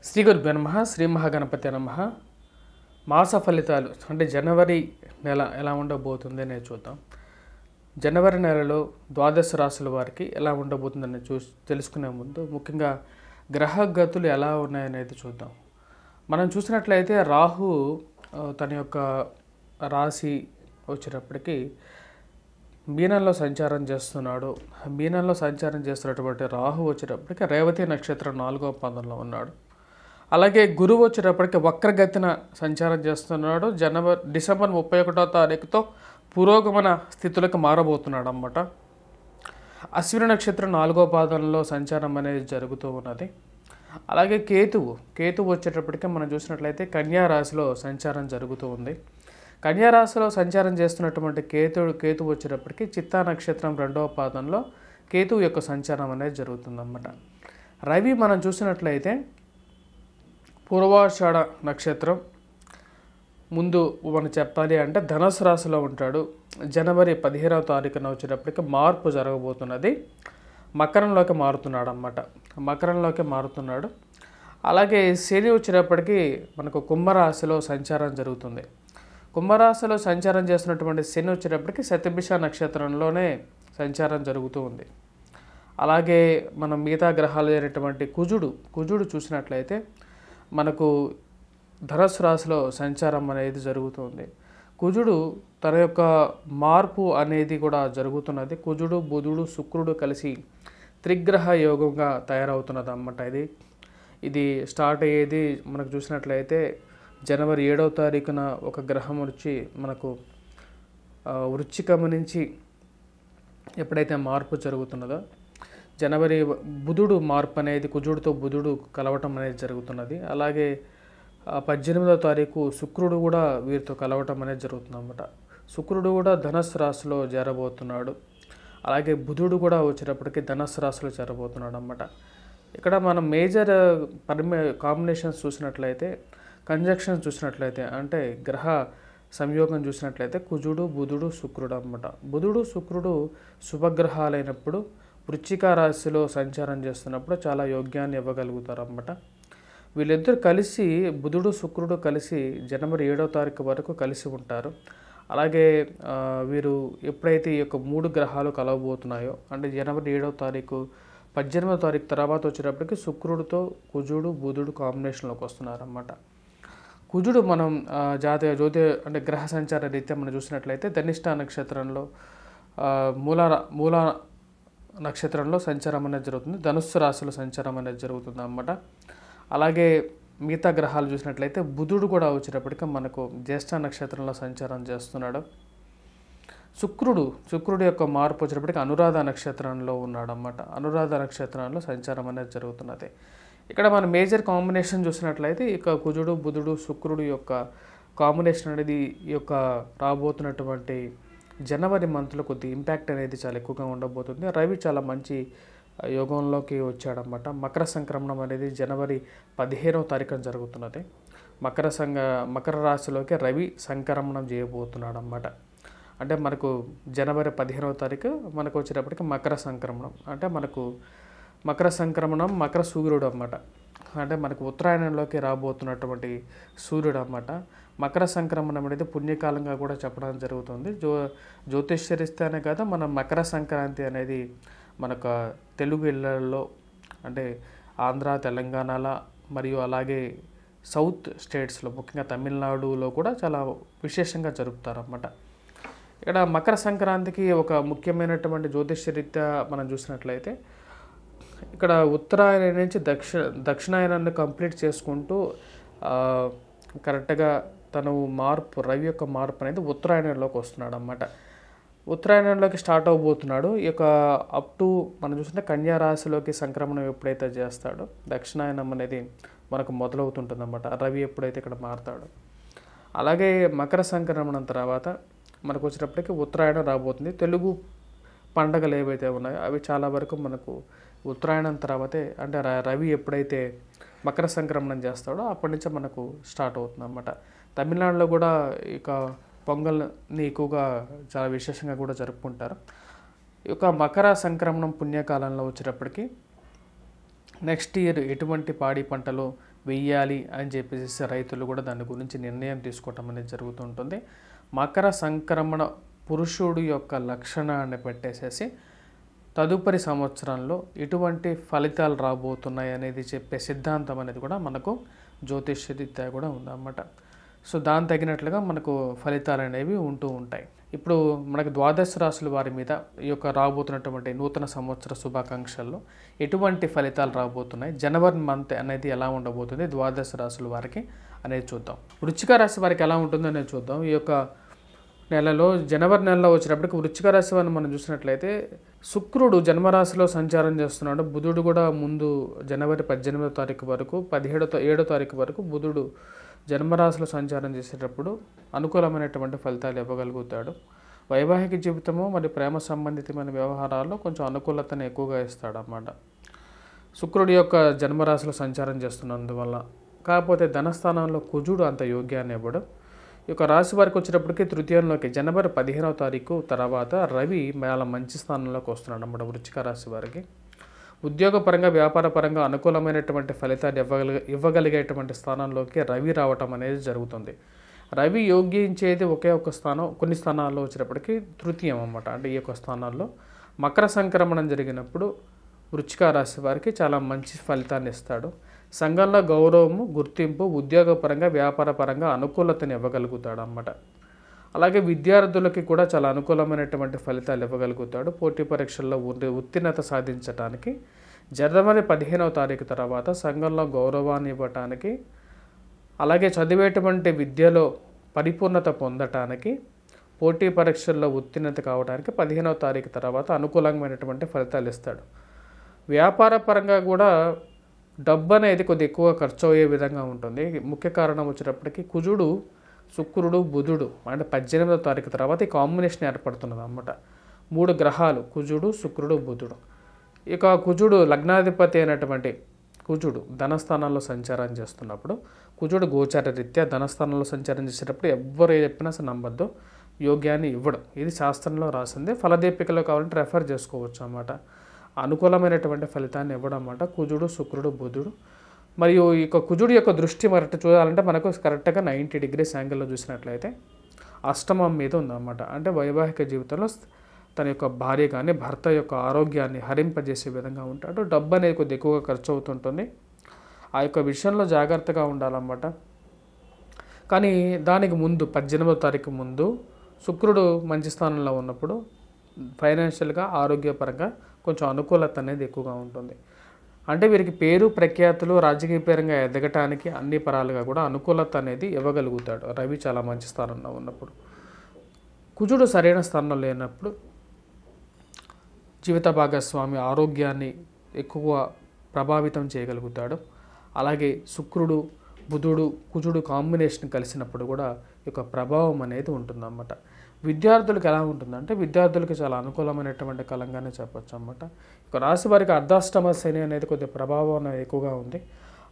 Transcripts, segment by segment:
శ్రీ గురుభ్యో నమః. శ్రీ మహాగణపతి నమః. మాస ఫలితాలు అంటే జనవరి నెల ఎలా ఉండబోతుంది అనేది చూద్దాం. జనవరి నెలలో ద్వాదశ రాశుల వారికి ఎలా ఉండబోతుందని తెలుసుకునే ముందు ముఖ్యంగా గ్రహగతులు ఎలా ఉన్నాయనేది చూద్దాం. మనం చూసినట్లయితే రాహు తన యొక్క రాశి వచ్చేటప్పటికి మీనంలో సంచారం చేస్తున్నాడు. మీనంలో సంచారం చేస్తున్నటువంటి రాహు వచ్చేటప్పటికి రేవతి నక్షత్రం 4వ పాదంలో ఉన్నాడు. అలాగే గురువు వచ్చేటప్పటికి వక్రగతిన సంచారం చేస్తున్నాడు. డిసెంబర్ 31వ తారీఖుతో పురోగమన స్థితులకు మారబోతున్నాడు అన్నమాట. అశ్విని నక్షత్రం 4వ పాదంలో సంచారం అనేది జరుగుతూ ఉన్నది. అలాగే కేతువు వచ్చేటప్పటికి మనం చూసినట్లయితే కన్యా రాశిలో సంచారం జరుగుతూ ఉంది. కన్యా రాశిలో సంచారం చేస్తున్నటువంటి కేతువు వచ్చేటప్పటికి చిత్తా నక్షత్రం 2వ పాదంలో కేతువు యొక్క సంచారం అనేది జరుగుతుందన్నమాట. రవి మనం చూసినట్లయితే పూర్వాషాఢ నక్షత్రం ముందు మనం చెప్పాలి అంటే ధనుసు రాశిలో ఉంటాడు. జనవరి 15వ తారీఖున వచ్చేటప్పటికి మార్పు జరగబోతున్నది. మకరంలోకి మారుతున్నాడు. అలాగే శని వచ్చేటప్పటికి మనకు కుంభరాశిలో సంచారం జరుగుతుంది. కుంభరాశిలో సంచారం చేస్తున్నటువంటి శని వచ్చేటప్పటికి శతభిష నక్షత్రంలోనే సంచారం జరుగుతూ ఉంది. అలాగే మనం మిగతా గ్రహాలు అయినటువంటి కుజుడు చూసినట్లయితే మనకు ధనుస్సు రాశిలో సంచారం అనేది జరుగుతుంది. కుజుడు తన యొక్క మార్పు అనేది కూడా జరుగుతున్నది. కుజుడు బుధుడు శుక్రుడు కలిసి త్రిగ్రహ యోగంగా తయారవుతున్నది అన్నమాట. ఇది స్టార్ట్ అయ్యేది మనకు చూసినట్లయితే జనవరి 7వ తారీఖున ఒక గ్రహం వచ్చి మనకు వృశ్చికం నుంచి ఎప్పుడైతే మార్పు జరుగుతున్నదో జనవరి బుధుడు మార్పు అనేది కుజుడితో బుధుడు కలవటం అనేది జరుగుతున్నది. అలాగే 18వ తారీఖు శుక్రుడు కూడా వీరితో కలవటం అనేది జరుగుతుంది అన్నమాట. శుక్రుడు కూడా ధనుస్సు రాశిలో చేరబోతున్నాడు. అలాగే బుధుడు కూడా వచ్చేటప్పటికి ధనుస్సు రాశిలో చేరబోతున్నాడు అన్నమాట. ఇక్కడ మనం మేజర్ కాంబినేషన్స్ చూసినట్లయితే కంజక్షన్స్ చూసినట్లయితే అంటే గ్రహ సంయోగం చూసినట్లయితే కుజుడు బుధుడు శుక్రుడు అన్నమాట. బుధుడు శుక్రుడు శుభగ్రహాలైనప్పుడు వృశ్చిక రాశిలో సంచారం చేస్తున్నప్పుడు చాలా యోగ్యాన్ని ఇవ్వగలుగుతారు అన్నమాట. వీళ్ళిద్దరు కలిసి బుధుడు శుక్రుడు కలిసి జనవరి 7వ తారీఖు వరకు కలిసి ఉంటారు. అలాగే వీరు ఎప్పుడైతే ఈ యొక్క 3 గ్రహాలు కలవబోతున్నాయో అంటే జనవరి 7వ తారీఖు 18వ తారీఖు తర్వాత వచ్చేటప్పటికి శుక్రుడితో కుజుడు బుధుడు కాంబినేషన్లోకి వస్తున్నారు అన్నమాట. కుజుడు మనం జ్యోతి అంటే గ్రహ సంచార రీత్యా మనం చూసినట్లయితే ధనిష్ట నక్షత్రంలో మూల నక్షత్రంలో సంచారం అనేది జరుగుతుంది. ధనుస్సు రాశిలో సంచారం అనేది జరుగుతుంది అన్నమాట. అలాగే మిగతా గ్రహాలు చూసినట్లయితే బుధుడు కూడా వచ్చేటప్పటికి మనకు జ్యేష్ఠ నక్షత్రంలో సంచారం చేస్తున్నాడు. శుక్రుడు యొక్క మార్పు వచ్చేటప్పటికి అనురాధ నక్షత్రంలో ఉన్నాడు అన్నమాట. అనురాధ నక్షత్రంలో సంచారం అనేది జరుగుతున్నది. ఇక్కడ మన మేజర్ కాంబినేషన్ చూసినట్లయితే ఇక కుజుడు బుధుడు శుక్రుడు యొక్క కాంబినేషన్ అనేది ఈ యొక్క రాబోతున్నటువంటి జనవరి మంత్లో కొద్ది ఇంపాక్ట్ అనేది చాలా ఎక్కువగా ఉండబోతుంది. రవి చాలా మంచి యోగంలోకి వచ్చాడనమాట. మకర సంక్రమణం అనేది జనవరి 15వ తారీఖున జరుగుతున్నది. మకర రాశిలోకి రవి సంక్రమణం చేయబోతున్నాడు అన్నమాట. అంటే మనకు జనవరి 15వ తారీఖు మనకు వచ్చేటప్పటికి మకర సంక్రమణం అంటే మనకు మకర సంక్రమణం మకర సూర్యుడు అన్నమాట. అంటే మనకు ఉత్తరాయణంలోకి రాబోతున్నటువంటి సూర్యుడు అన్నమాట. మకర సంక్రమణం అనేది పుణ్యకాలంగా కూడా చెప్పడం జరుగుతుంది. జ్యోతిష్యరీత్యానే కాదు మన మకర సంక్రాంతి అనేది మనకు తెలుగు ఇళ్లలో అంటే ఆంధ్ర తెలంగాణలో మరియు అలాగే సౌత్ స్టేట్స్లో ముఖ్యంగా తమిళనాడులో కూడా చాలా విశేషంగా జరుపుతారన్నమాట. ఇక్కడ మకర సంక్రాంతికి ఒక ముఖ్యమైనటువంటి జ్యోతిష్యరీత్యా మనం చూసినట్లయితే ఇక్కడ ఉత్తరాయణ నుంచి దక్షిణాయనాన్ని కంప్లీట్ చేసుకుంటూ కరెక్ట్గా తను రవి యొక్క మార్పు అనేది ఉత్తరాయణంలోకి వస్తున్నాడు అన్నమాట. ఉత్తరాయణంలోకి స్టార్ట్ అవబోతున్నాడు. ఈ యొక్క అప్ టు మనం చూస్తుంటే కన్యా రాశిలోకి సంక్రమణం ఎప్పుడైతే చేస్తాడో దక్షిణాయనం అనేది మనకు మొదలవుతుంటుంది అన్నమాట. రవి ఎప్పుడైతే ఇక్కడ మారుతాడో అలాగే మకర సంక్రమణం తర్వాత మనకు వచ్చేటప్పటికి ఉత్తరాయణం రాబోతుంది. తెలుగు పండగలు ఏవైతే ఉన్నాయో అవి చాలా వరకు మనకు ఉత్తరాయణం తర్వాతే అంటే రవి ఎప్పుడైతే మకర సంక్రమణం చేస్తాడో అప్పటి నుంచి మనకు స్టార్ట్ అవుతుంది అన్నమాట. తమిళనాడులో కూడా ఇక పొంగల్ని ఎక్కువగా చాలా విశేషంగా కూడా జరుపుకుంటారు. ఈ యొక్క మకర సంక్రమణం పుణ్యకాలంలో వచ్చేటప్పటికి నెక్స్ట్ ఇయర్ ఎటువంటి పాడి పంటలు వెయ్యాలి అని చెప్పేసి రైతులు కూడా దాని గురించి నిర్ణయం తీసుకోవటం అనేది జరుగుతుంటుంది. మకర సంక్రమణ పురుషుడు యొక్క లక్షణాన్ని పెట్టేసేసి తదుపరి సంవత్సరంలో ఎటువంటి ఫలితాలు రాబోతున్నాయి అనేది చెప్పే సిద్ధాంతం అనేది కూడా మనకు జ్యోతిష్యరీత్యా కూడా ఉందన్నమాట. సో దాని తగినట్లుగా మనకు ఫలితాలు అనేవి ఉంటూ ఉంటాయి. ఇప్పుడు మనకు ద్వాదశ రాశుల వారి మీద ఈ యొక్క రాబోతున్నటువంటి నూతన సంవత్సర శుభాకాంక్షల్లో ఎటువంటి ఫలితాలు రాబోతున్నాయి, జనవరి మంత్ అనేది ఎలా ఉండబోతుంది ద్వాదశ రాశుల వారికి అనేది చూద్దాం. వృశ్చిక రాశి వారికి ఎలా ఉంటుందో అనేది చూద్దాం. ఈ యొక్క నెలలో జనవరి నెలలో వచ్చేటప్పటికి వృశ్చిక రాశి వారిని మనం చూసినట్లయితే శుక్రుడు జన్మరాశిలో సంచారం చేస్తున్నాడు. బుధుడు కూడా ముందు జనవరి 18వ తారీఖు వరకు 7వ తారీఖు వరకు బుధుడు జన్మరాశిలో సంచారం చేసేటప్పుడు అనుకూలమైనటువంటి ఫలితాలు ఇవ్వగలుగుతాడు. వైవాహిక జీవితము మరియు ప్రేమ సంబంధితమైన వ్యవహారాల్లో కొంచెం అనుకూలతను ఎక్కువగా ఇస్తాడు అన్నమాట శుక్రుడి యొక్క జన్మరాశిలో సంచారం చేస్తున్నందువల్ల. కాకపోతే ధనస్థానంలో కుజుడు అంత యోగ్యాన్ని ఇవ్వడు. ఈ యొక్క రాశి వారికి వచ్చేటప్పటికి తృతీయంలోకి జనవరి 15వ తారీఖు తర్వాత రవి చాలా మంచి స్థానంలోకి వస్తున్నాడు అన్నమాట వృశ్చిక రాశి వారికి. ఉద్యోగపరంగా వ్యాపారపరంగా అనుకూలమైనటువంటి ఫలితాలు ఇవ్వగలిగేటువంటి స్థానంలోకి రవి రావటం అనేది జరుగుతుంది. రవి యోగించేది ఒకే ఒక స్థానం, కొన్ని స్థానాల్లో వచ్చేటప్పటికి తృతీయం అన్నమాట. అంటే ఈ యొక్క స్థానాల్లో మకర సంక్రమణం జరిగినప్పుడు వృశ్చిక రాశి వారికి చాలా మంచి ఫలితాన్ని ఇస్తాడు. సంఘంలో గౌరవము, గుర్తింపు, ఉద్యోగపరంగా వ్యాపారపరంగా అనుకూలతను ఇవ్వగలుగుతాడు అన్నమాట. అలాగే విద్యార్థులకి కూడా చాలా అనుకూలమైనటువంటి ఫలితాలు ఇవ్వగలుగుతాడు. పోటీ పరీక్షల్లో ఉత్తీర్ణత సాధించడానికి జనవరి 15వ తారీఖు తర్వాత సంఘంలో గౌరవాన్ని ఇవ్వటానికి, అలాగే చదివేటువంటి విద్యలో పరిపూర్ణత పొందటానికి, పోటీ పరీక్షల్లో ఉత్తీర్ణత కావడానికి 15వ తారీఖు తర్వాత అనుకూలమైనటువంటి ఫలితాలు ఇస్తాడు. వ్యాపార పరంగా కూడా డబ్బు అనేది కొద్ది ఎక్కువ ఖర్చు అయ్యే విధంగా ఉంటుంది. ముఖ్య కారణం వచ్చేటప్పటికి కుజుడు, శుక్రుడు, బుధుడు అంటే 18వ తారీఖు తర్వాత ఈ కాంబినేషన్ ఏర్పడుతున్నది అన్నమాట. 3 గ్రహాలు కుజుడు, శుక్రుడు, బుధుడు. ఇక కుజుడు లగ్నాధిపతి అయినటువంటి కుజుడు ధనస్థానంలో సంచారం చేస్తున్నప్పుడు, కుజుడు గోచార రీత్యా ధనస్థానంలో సంచారం చేసేటప్పుడు ఎవ్వరు చెప్పినా అసలు నమ్మద్దు, యోగ్యాన్ని ఇవ్వడం. ఇది శాస్త్రంలో రాసింది. ఫలదీపికలో కావాలంటే రెఫర్ చేసుకోవచ్చు అన్నమాట. అనుకూలమైనటువంటి ఫలితాన్ని ఇవ్వడం అన్నమాట కుజుడు, శుక్రుడు, బుధుడు. మరియు ఈ కుజుడు యొక్క దృష్టి మరట చూడాలంటే మనకు కరెక్ట్గా 90 డిగ్రీస్ యాంగిల్లో చూసినట్లయితే అష్టమం మీద ఉందన్నమాట. అంటే వైవాహిక జీవితంలో తన యొక్క భార్య కానీ భర్త యొక్క ఆరోగ్యాన్ని హరింపజేసే విధంగా ఉంటాడు. డబ్బు అనేది కొద్ది ఎక్కువగా ఖర్చు అవుతుంటుంది. ఆ యొక్క విషయంలో జాగ్రత్తగా ఉండాలన్నమాట. కానీ దానికి ముందు 18వ తారీఖు ముందు శుక్రుడు మంచి స్థానంలో ఉన్నప్పుడు ఫైనాన్షియల్గా, ఆరోగ్యపరంగా కొంచెం అనుకూలత అనేది ఎక్కువగా ఉంటుంది. అంటే వీరికి పేరు ప్రఖ్యాతులు రాజకీయ పరంగా ఎదగటానికి అన్ని పరాలుగా కూడా అనుకూలత అనేది ఇవ్వగలుగుతాడు రవి చాలా మంచి స్థానంలో ఉన్నప్పుడు. కుజుడు సరైన స్థానంలో లేనప్పుడు జీవిత భాగస్వామి ఆరోగ్యాన్ని ఎక్కువ ప్రభావితం చేయగలుగుతాడు. అలాగే శుక్రుడు, బుధుడు, కుజుడు కాంబినేషన్ కలిసినప్పుడు కూడా ఈ యొక్క ప్రభావం అనేది ఉంటుందన్నమాట. విద్యార్థులకు ఎలా ఉంటుందంటే విద్యార్థులకి చాలా అనుకూలమైనటువంటి కాలంగానే చెప్పొచ్చు అన్నమాట. ఇక రాశి వారికి అర్ధాష్టమ శని అనేది కొద్దిగా ప్రభావం ఎక్కువగా ఉంది.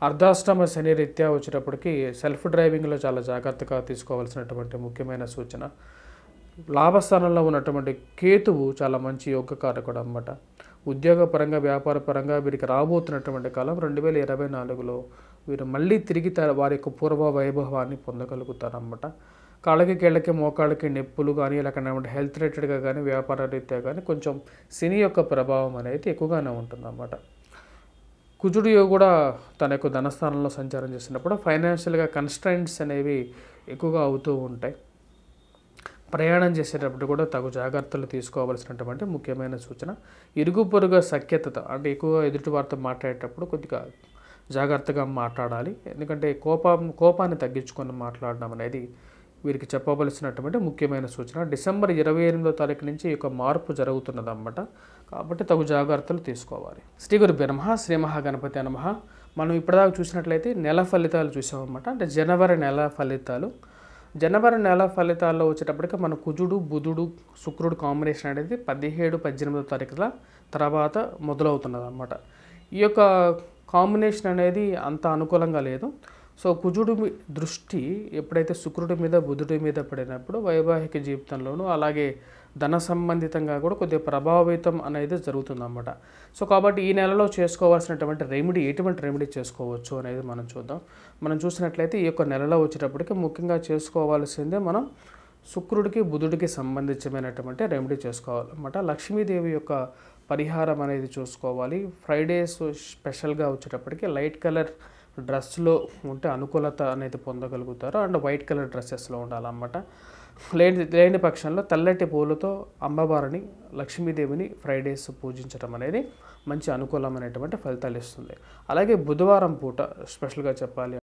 అర్ధాష్టమ శని రీత్యా వచ్చేటప్పటికి సెల్ఫ్ డ్రైవింగ్లో చాలా జాగ్రత్తగా తీసుకోవాల్సినటువంటి ముఖ్యమైన సూచన. లాభస్థానంలో ఉన్నటువంటి కేతువు చాలా మంచి యోగకారకుడు అన్నమాట. ఉద్యోగపరంగా, వ్యాపారపరంగా వీరికి రాబోతున్నటువంటి కాలం 2024లో వీరు మళ్ళీ తిరిగి వారి యొక్క పూర్వ వైభవాన్ని పొందగలుగుతారన్నమాట. కాళ్ళకి, కీళ్ళకి, మోకాళ్ళకి నొప్పులు కానీ లేకపోతే హెల్త్ రిలేటెడ్గా కానీ వ్యాపార రీత్యా కానీ కొంచెం శని యొక్క ప్రభావం అనేది ఎక్కువగానే ఉంటుందన్నమాట. కుజుడు కూడా తన యొక్క ధనస్థానంలో సంచారం చేసినప్పుడు ఫైనాన్షియల్గా కన్స్ట్రైంట్స్ అనేవి ఎక్కువగా అవుతూ ఉంటాయి. ప్రయాణం చేసేటప్పుడు కూడా తగు జాగ్రత్తలు తీసుకోవాల్సినటువంటి ముఖ్యమైన సూచన. ఇరుగు పొరుగు సఖ్యత అంటే ఎక్కువగా ఎదుటి వారితో మాట్లాడేటప్పుడు కొద్దిగా జాగ్రత్తగా మాట్లాడాలి. ఎందుకంటే కోపాన్ని తగ్గించుకొని మాట్లాడడం అనేది వీరికి చెప్పవలసినటువంటి ముఖ్యమైన సూచన. డిసెంబర్ 28వ తారీఖు నుంచి ఈ యొక్క మార్పు జరుగుతున్నదన్నమాట. కాబట్టి తగు జాగ్రత్తలు తీసుకోవాలి. శ్రీ గురు బ్రహ్మ శ్రీ మహాగణపతి నమః. మనం ఇప్పటిదాకా చూసినట్లయితే నెల ఫలితాలు చూసామన్నమాట. అంటే జనవరి నెల ఫలితాలు. జనవరి నెల ఫలితాల్లో వచ్చేటప్పటికి మన కుజుడు, బుధుడు, శుక్రుడు కాంబినేషన్ అనేది 17, 18వ తారీఖుల తర్వాత మొదలవుతున్నది అన్నమాట. ఈ యొక్క కాంబినేషన్ అనేది అంత అనుకూలంగా లేదు. సో కుజుడు దృష్టి ఎప్పుడైతే శుక్రుడి మీద, బుధుడి మీద పడినప్పుడు వైవాహిక జీవితంలోనూ అలాగే ధన సంబంధితంగా కూడా కొద్దిగా ప్రభావితం అనేది జరుగుతుందన్నమాట. సో కాబట్టి ఈ నెలలో చేసుకోవాల్సినటువంటి రెమెడీ, ఎటువంటి రెమెడీ చేసుకోవచ్చు అనేది మనం చూద్దాం. మనం చూసినట్లయితే ఈ యొక్క నెలలో వచ్చేటప్పటికి ముఖ్యంగా చేసుకోవాల్సిందే మనం శుక్రుడికి బుధుడికి సంబంధించినటువంటి రెమెడీ చేసుకోవాలన్నమాట. లక్ష్మీదేవి యొక్క పరిహారం అనేది చూసుకోవాలి. ఫ్రైడేస్ స్పెషల్గా వచ్చేటప్పటికి లైట్ కలర్ డ్రెస్లో ఉంటే అనుకూలత అనేది పొందగలుగుతారు. అండ్ వైట్ కలర్ డ్రెస్సెస్లో ఉండాలన్నమాట. లేని పక్షంలో తెల్లటి పూలతో అమ్మవారిని, లక్ష్మీదేవిని ఫ్రైడేస్ పూజించడం అనేది మంచి అనుకూలమైనటువంటి ఫలితాలు ఇస్తుంది. అలాగే బుధవారం పూట స్పెషల్గా చెప్పాలి